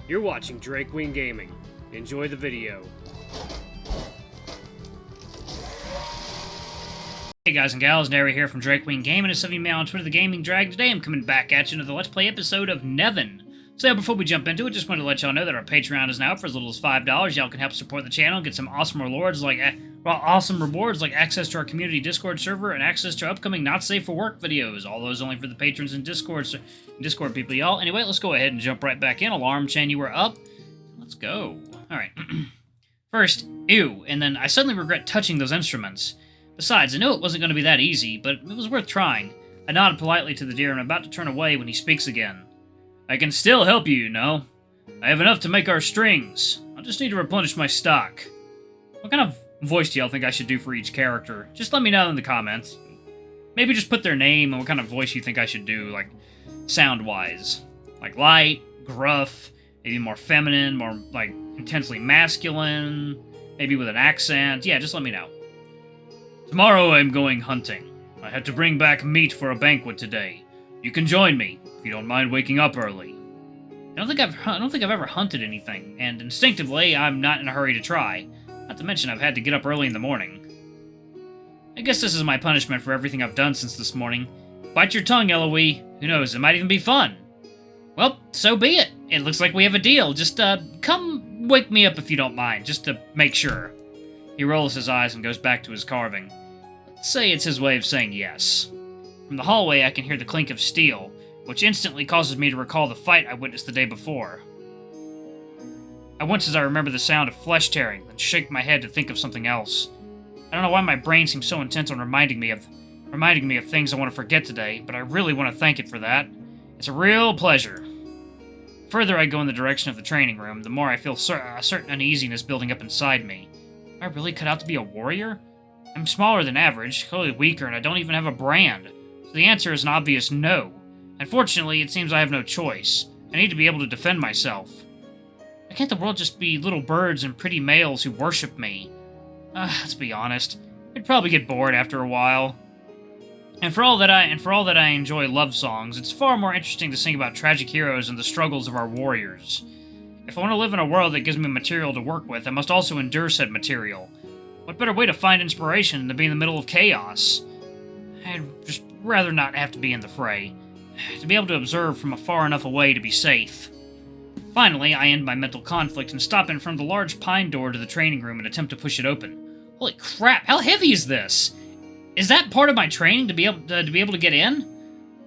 You're watching NeveN Gaming. Enjoy the video. Hey guys and gals, Nary here from NeveN Gaming, and sending me on Twitter the Gaming Drag. Today I'm coming back at you with the Let's Play episode of NeveN. So before we jump into it, just wanted to let y'all know that our Patreon is now up for as little as $5. Y'all can help support the channel, get some awesome rewards like access to our community Discord server and access to upcoming Not Safe for Work videos. All those only for the patrons and Discord people, y'all. Anyway, let's go ahead and jump right back in. Alarm chain, you were up. Let's go. Alright. First, ew, and then I suddenly regret touching those instruments. Besides, I knew it wasn't going to be that easy, but it was worth trying. I nodded politely to the deer and I'm about to turn away when he speaks again. I can still help you, you know. I have enough to make our strings. I'll just need to replenish my stock. What kind of voice do y'all think I should do for each character? Just let me know in the comments. Maybe just put their name and what kind of voice you think I should do, like, sound-wise. Like light, gruff, maybe more feminine, more, like, intensely masculine, maybe with an accent. Yeah, just let me know. Tomorrow I'm going hunting. I had to bring back meat for a banquet today. You can join me, if you don't mind waking up early. I don't think I've ever hunted anything, and instinctively, I'm not in a hurry to try. Not to mention I've had to get up early in the morning. I guess this is my punishment for everything I've done since this morning. Bite your tongue, Ellois. Who knows, it might even be fun. Well, so be it. It looks like we have a deal. Just, come wake me up if you don't mind, just to make sure. He rolls his eyes and goes back to his carving. Let's say it's his way of saying yes. From the hallway, I can hear the clink of steel, which instantly causes me to recall the fight I witnessed the day before. At once as I remember the sound of flesh tearing, then shake my head to think of something else. I don't know why my brain seems so intent on reminding me of things I want to forget today, but I really want to thank it for that. It's a real pleasure. The further I go in the direction of the training room, the more I feel a certain uneasiness building up inside me. Am I really cut out to be a warrior? I'm smaller than average, clearly weaker, and I don't even have a brand. So the answer is an obvious no. Unfortunately, it seems I have no choice. I need to be able to defend myself. Why can't the world just be little birds and pretty males who worship me? Let's be honest. I'd probably get bored after a while. And for all that I enjoy love songs, it's far more interesting to sing about tragic heroes and the struggles of our warriors. If I want to live in a world that gives me material to work with, I must also endure said material. What better way to find inspiration than to be in the middle of chaos? I'd just rather not have to be in the fray. To be able to observe from far enough away to be safe. Finally, I end my mental conflict and stop in front of the large pine door to the training room and attempt to push it open. Holy crap, how heavy is this? Is that part of my training to be able to get in?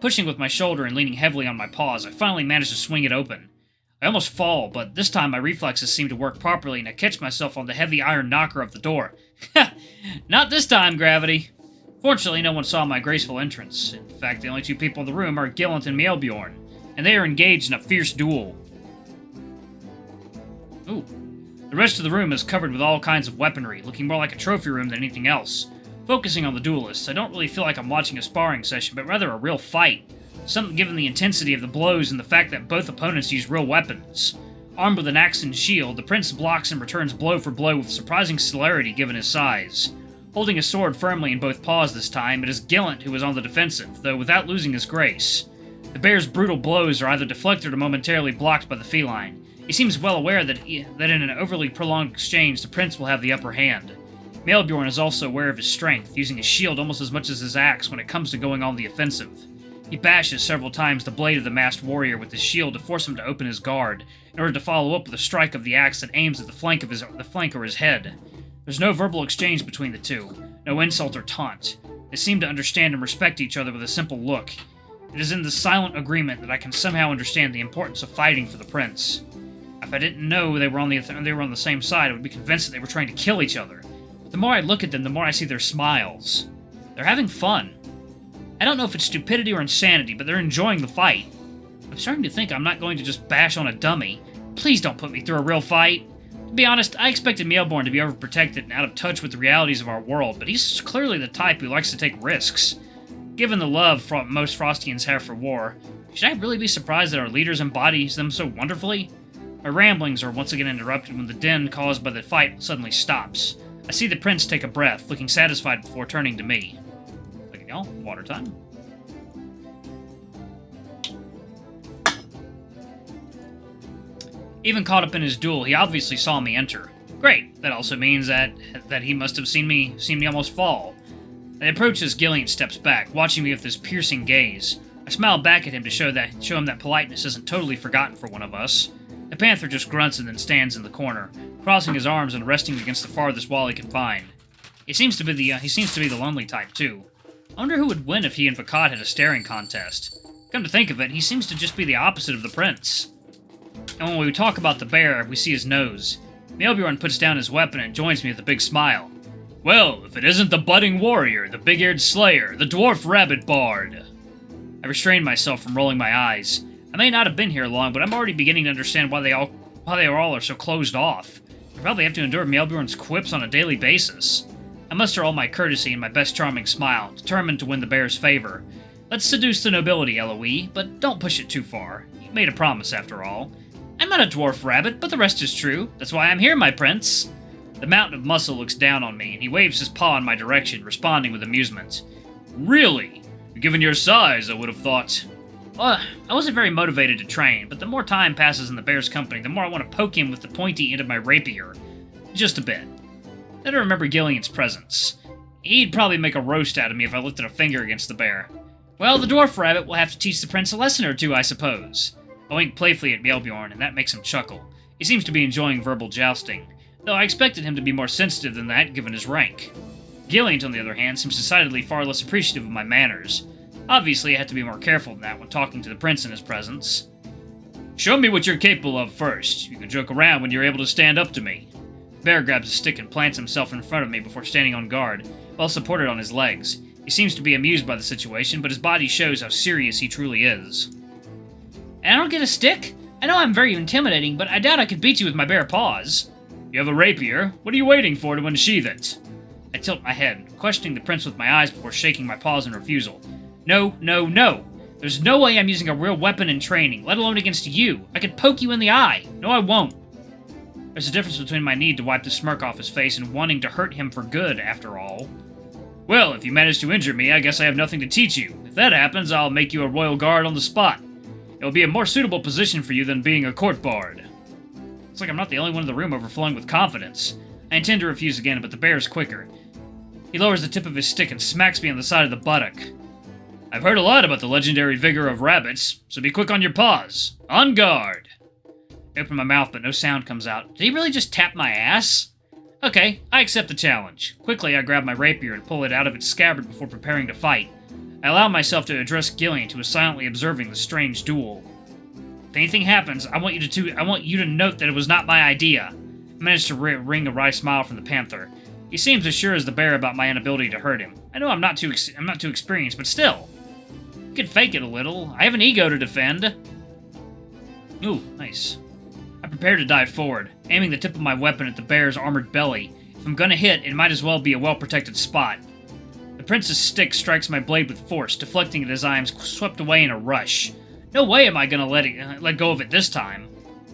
Pushing with my shoulder and leaning heavily on my paws, I finally manage to swing it open. I almost fall, but this time my reflexes seem to work properly and I catch myself on the heavy iron knocker of the door. Not this time, gravity. Fortunately, no one saw my graceful entrance. In fact, the only two people in the room are Gillant and Melbjorn, and they are engaged in a fierce duel. Ooh. The rest of the room is covered with all kinds of weaponry, looking more like a trophy room than anything else. Focusing on the duelists, I don't really feel like I'm watching a sparring session, but rather a real fight. Something given the intensity of the blows and the fact that both opponents use real weapons. Armed with an axe and shield, the prince blocks and returns blow for blow with surprising celerity given his size. Holding his sword firmly in both paws this time, it is Gillant who is on the defensive, though without losing his grace. The bear's brutal blows are either deflected or momentarily blocked by the feline. He seems well aware that in an overly prolonged exchange, the prince will have the upper hand. Melbjorn is also aware of his strength, using his shield almost as much as his axe when it comes to going on the offensive. He bashes several times the blade of the masked warrior with his shield to force him to open his guard, in order to follow up with a strike of the axe that aims at the flank or his head. There's no verbal exchange between the two, no insult or taunt. They seem to understand and respect each other with a simple look. It is in this silent agreement that I can somehow understand the importance of fighting for the prince. If I didn't know they were on the same side, I would be convinced that they were trying to kill each other. But the more I look at them, the more I see their smiles. They're having fun. I don't know if it's stupidity or insanity, but they're enjoying the fight. I'm starting to think I'm not going to just bash on a dummy. Please don't put me through a real fight. To be honest, I expected Melbourne to be overprotected and out of touch with the realities of our world, but he's clearly the type who likes to take risks. Given the love most Frostians have for war, should I really be surprised that our leaders embodies them so wonderfully? My ramblings are once again interrupted when the din caused by the fight suddenly stops. I see the prince take a breath, looking satisfied before turning to me. Look at y'all, water time. Even caught up in his duel, he obviously saw me enter. Great. That also means that he must have seen me almost fall. I approach as Gillian steps back, watching me with his piercing gaze. I smile back at him to show him that politeness isn't totally forgotten for one of us. The panther just grunts and then stands in the corner, crossing his arms and resting against the farthest wall he can find. He seems to be the lonely type too. I wonder who would win if he and Fakad had a staring contest. Come to think of it, he seems to just be the opposite of the prince. And when we talk about the bear, we see his nose. Melbjorn puts down his weapon and joins me with a big smile. Well, if it isn't the budding warrior, the big-eared slayer, the dwarf rabbit bard. I restrained myself from rolling my eyes. I may not have been here long, but I'm already beginning to understand why they all are so closed off. I probably have to endure Melbjorn's quips on a daily basis. I muster all my courtesy and my best charming smile, determined to win the bear's favor. Let's seduce the nobility, Ellois, but don't push it too far. You made a promise, after all. I'm not a dwarf rabbit, but the rest is true. That's why I'm here, my prince. The mountain of muscle looks down on me, and he waves his paw in my direction, responding with amusement. Really? Given your size, I would have thought... I wasn't very motivated to train, but the more time passes in the bear's company, the more I want to poke him with the pointy end of my rapier. Just a bit. Then I remember Gillian's presence. He'd probably make a roast out of me if I lifted a finger against the bear. Well, the dwarf rabbit will have to teach the prince a lesson or two, I suppose. I wink playfully at Melbjorn, and that makes him chuckle. He seems to be enjoying verbal jousting, though I expected him to be more sensitive than that, given his rank. Gillian, on the other hand, seems decidedly far less appreciative of my manners. Obviously, I had to be more careful than that when talking to the prince in his presence. Show me what you're capable of first. You can joke around when you're able to stand up to me. Bear grabs a stick and plants himself in front of me before standing on guard, well supported on his legs. He seems to be amused by the situation, but his body shows how serious he truly is. And I don't get a stick? I know I'm very intimidating, but I doubt I could beat you with my bare paws. You have a rapier. What are you waiting for to unsheath it? I tilt my head, questioning the prince with my eyes before shaking my paws in refusal. No, no, no. There's no way I'm using a real weapon in training, let alone against you. I could poke you in the eye. No, I won't. There's a difference between my need to wipe the smirk off his face and wanting to hurt him for good, after all. Well, if you manage to injure me, I guess I have nothing to teach you. If that happens, I'll make you a royal guard on the spot. It will be a more suitable position for you than being a court bard. It's like I'm not the only one in the room overflowing with confidence. I intend to refuse again, but the bear is quicker. He lowers the tip of his stick and smacks me on the side of the buttock. I've heard a lot about the legendary vigor of rabbits, so be quick on your paws. On guard! I open my mouth, but no sound comes out. Did he really just tap my ass? Okay, I accept the challenge. Quickly, I grab my rapier and pull it out of its scabbard before preparing to fight. I allow myself to address Gillian, who is silently observing the strange duel. If anything happens, I want you to note that it was not my idea. I managed to wring a wry smile from the panther. He seems as sure as the bear about my inability to hurt him. I know I'm not too experienced, but still. You can fake it a little. I have an ego to defend. Ooh, nice. I prepare to dive forward, aiming the tip of my weapon at the bear's armored belly. If I'm gonna hit, it might as well be a well-protected spot. The prince's stick strikes my blade with force, deflecting it as I am swept away in a rush. No way am I gonna let go of it this time.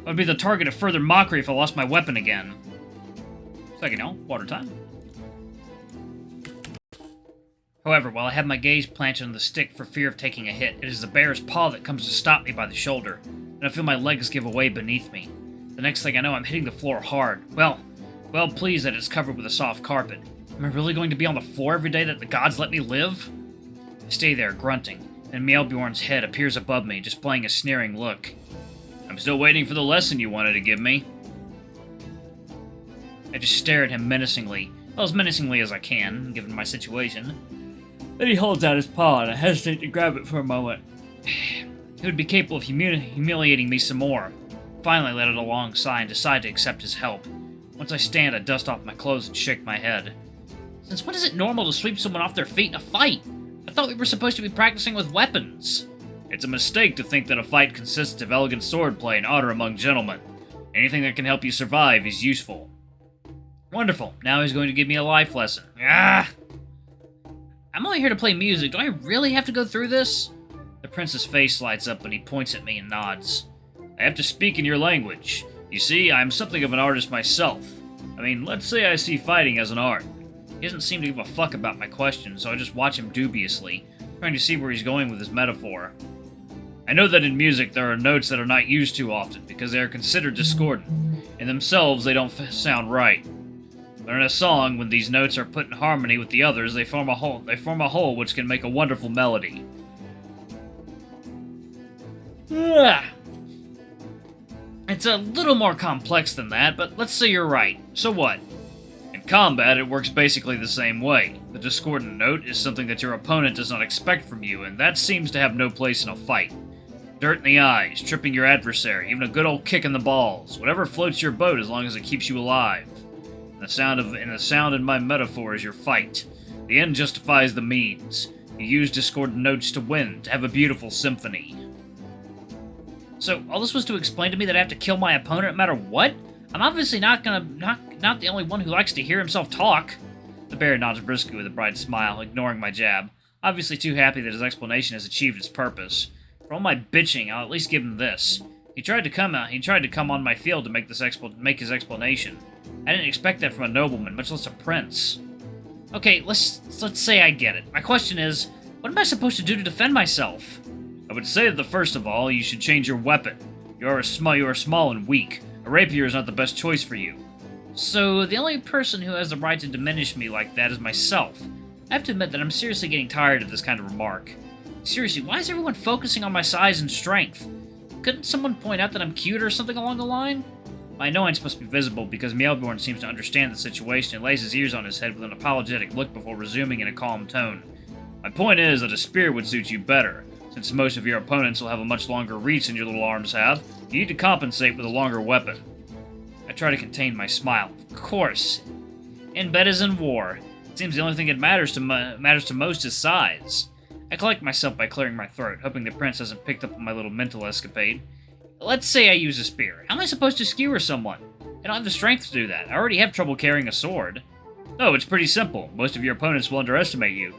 I would be the target of further mockery if I lost my weapon again. Second, y'all. Water time. However, while I have my gaze planted on the stick for fear of taking a hit, it is the bear's paw that comes to stop me by the shoulder, and I feel my legs give away beneath me. The next thing I know, I'm hitting the floor hard. Well pleased that it's covered with a soft carpet. Am I really going to be on the floor every day that the gods let me live? I stay there, grunting, and Melbjorn's head appears above me, displaying a sneering look. I'm still waiting for the lesson you wanted to give me. I just stare at him menacingly, well, as menacingly as I can, given my situation. Then he holds out his paw, and I hesitate to grab it for a moment. He would be capable of humiliating me some more. Finally, I let it alongside and decide to accept his help. Once I stand, I dust off my clothes and shake my head. Since when is it normal to sweep someone off their feet in a fight? I thought we were supposed to be practicing with weapons. It's a mistake to think that a fight consists of elegant swordplay and honor among gentlemen. Anything that can help you survive is useful. Wonderful. Now he's going to give me a life lesson. Ah! I'm only here to play music. Do I really have to go through this? The prince's face lights up and he points at me and nods. I have to speak in your language. You see, I'm something of an artist myself. I mean, let's say I see fighting as an art. He doesn't seem to give a fuck about my question, so I just watch him dubiously, trying to see where he's going with his metaphor. I I know that in music there are notes that are not used too often because they are considered discordant. In themselves, they don't sound right. But in a song, when these notes are put in harmony with the others, they form a whole. They form a whole which can make a wonderful melody. Ugh. It's a little more complex than that, but let's say you're right. So what? In combat, it works basically the same way. The discordant note is something that your opponent does not expect from you, and that seems to have no place in a fight. Dirt in the eyes, tripping your adversary, even a good old kick in the balls. Whatever floats your boat as long as it keeps you alive. The sound in my metaphor is your fight. The end justifies the means. You use discordant notes to win, to have a beautiful symphony. So, all this was to explain to me that I have to kill my opponent no matter what? I'm obviously not the only one who likes to hear himself talk. The bear nods briskly with a bright smile, ignoring my jab, obviously too happy that his explanation has achieved its purpose. For all my bitching, I'll at least give him this. He tried to come on my field to make his explanation. I didn't expect that from a nobleman, much less a prince. Okay, let's say I get it. My question is, what am I supposed to do to defend myself? I would say that first of all, you should change your weapon. You are small and weak. A rapier is not the best choice for you. So, the only person who has the right to diminish me like that is myself. I have to admit that I'm seriously getting tired of this kind of remark. Seriously, why is everyone focusing on my size and strength? Couldn't someone point out that I'm cute or something along the line? My annoyance must be visible because Mjolnir seems to understand the situation and lays his ears on his head with an apologetic look before resuming in a calm tone. My point is that a spear would suit you better. Since most of your opponents will have a much longer reach than your little arms have, you need to compensate with a longer weapon. I try to contain my smile. Of course. In bed as in war. It seems the only thing that matters to most is size. I collect myself by clearing my throat, hoping the prince hasn't picked up on my little mental escapade. Let's say I use a spear. How am I supposed to skewer someone? I don't have the strength to do that. I already have trouble carrying a sword. Oh, it's pretty simple. Most of your opponents will underestimate you.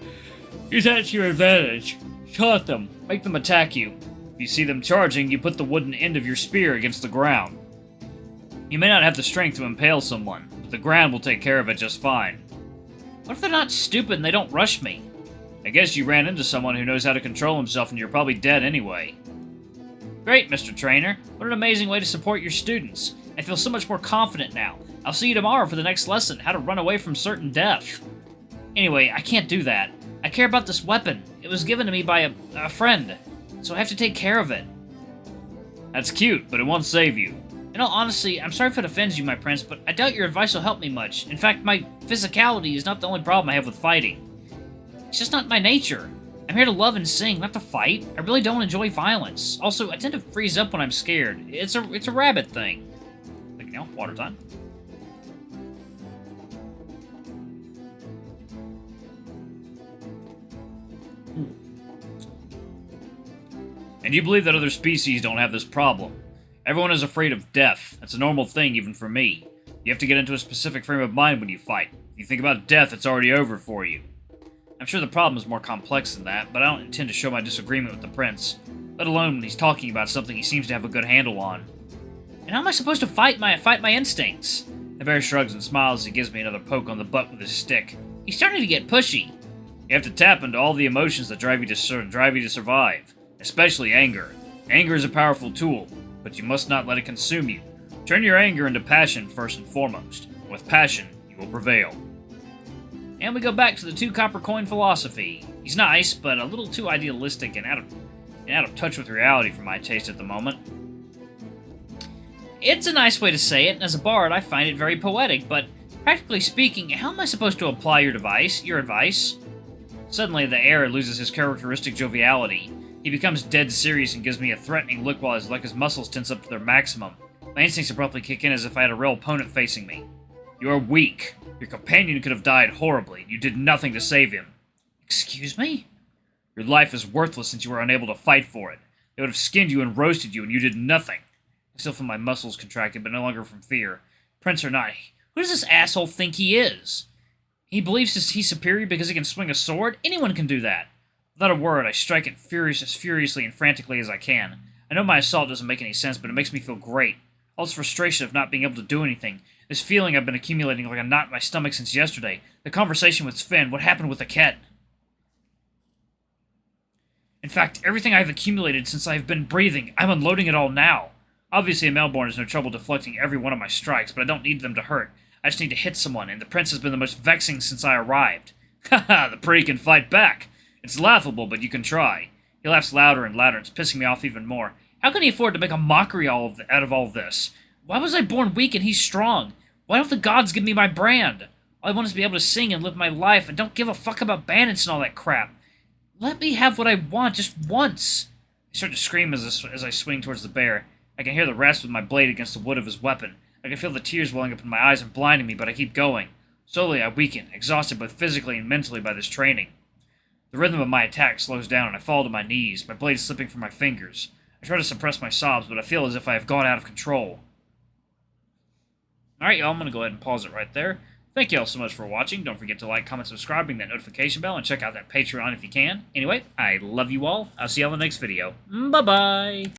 Use that to your advantage. Taunt them. Make them attack you. If you see them charging, you put the wooden end of your spear against the ground. You may not have the strength to impale someone, but the ground will take care of it just fine. What if they're not stupid and they don't rush me? I guess you ran into someone who knows how to control himself and you're probably dead anyway. Great, Mr. Trainer. What an amazing way to support your students. I feel so much more confident now. I'll see you tomorrow for the next lesson, how to run away from certain death. Anyway, I can't do that. I care about this weapon. It was given to me by a friend, so I have to take care of it. That's cute, but it won't save you. In all honesty, I'm sorry if it offends you, my prince, but I doubt your advice will help me much. In fact, my physicality is not the only problem I have with fighting. It's just not my nature. I'm here to love and sing, not to fight. I really don't enjoy violence. Also, I tend to freeze up when I'm scared. It's a rabbit thing. Like, you know, water time. And you believe that other species don't have this problem. Everyone is afraid of death. That's a normal thing, even for me. You have to get into a specific frame of mind when you fight. If you think about death, it's already over for you. I'm sure the problem is more complex than that, but I don't intend to show my disagreement with the prince, let alone when he's talking about something he seems to have a good handle on. And how am I supposed to fight my instincts? The bear shrugs and smiles as he gives me another poke on the butt with his stick. He's starting to get pushy. You have to tap into all the emotions that drive you to survive, especially anger. Anger is a powerful tool, but you must not let it consume you. Turn your anger into passion first and foremost. With passion, you will prevail. And we go back to the 2 copper coin philosophy. He's nice, but a little too idealistic and out of touch with reality for my taste at the moment. It's a nice way to say it, and as a bard, I find it very poetic, but practically speaking, how am I supposed to apply your advice? Suddenly, the heir loses his characteristic joviality. He becomes dead serious and gives me a threatening look while his muscles tense up to their maximum. My instincts abruptly kick in as if I had a real opponent facing me. You are weak. Your companion could have died horribly. You did nothing to save him. Excuse me? Your life is worthless since you were unable to fight for it. They would have skinned you and roasted you, and you did nothing. I still feel my muscles contracted, but no longer from fear. Prince or not, who does this asshole think he is? He believes he's superior because he can swing a sword? Anyone can do that. Without a word, I strike it as furiously and frantically as I can. I know my assault doesn't make any sense, but it makes me feel great. All this frustration of not being able to do anything. This feeling I've been accumulating like a knot in my stomach since yesterday. The conversation with Sven. What happened with the cat? In fact, everything I've accumulated since I've been breathing, I'm unloading it all now. Obviously, a Melbourne has no trouble deflecting every one of my strikes, but I don't need them to hurt. I just need to hit someone, and the Prince has been the most vexing since I arrived. Haha, the pretty can fight back. It's laughable, but you can try. He laughs louder and louder, and it's pissing me off even more. How can he afford to make a mockery out of all this? Why was I born weak and he's strong? Why don't the gods give me my brand? All I want is to be able to sing and live my life, and don't give a fuck about bandits and all that crap. Let me have what I want, just once. I start to scream as I swing towards the bear. I can hear the rasp of my blade against the wood of his weapon. I can feel the tears welling up in my eyes and blinding me, but I keep going. Slowly, I weaken, exhausted both physically and mentally by this training. The rhythm of my attack slows down, and I fall to my knees, my blade slipping from my fingers. I try to suppress my sobs, but I feel as if I have gone out of control. Alright, y'all, I'm going to go ahead and pause it right there. Thank you all so much for watching. Don't forget to like, comment, subscribe, ring that notification bell, and check out that Patreon if you can. Anyway, I love you all. I'll see you all in the next video. Bye-bye!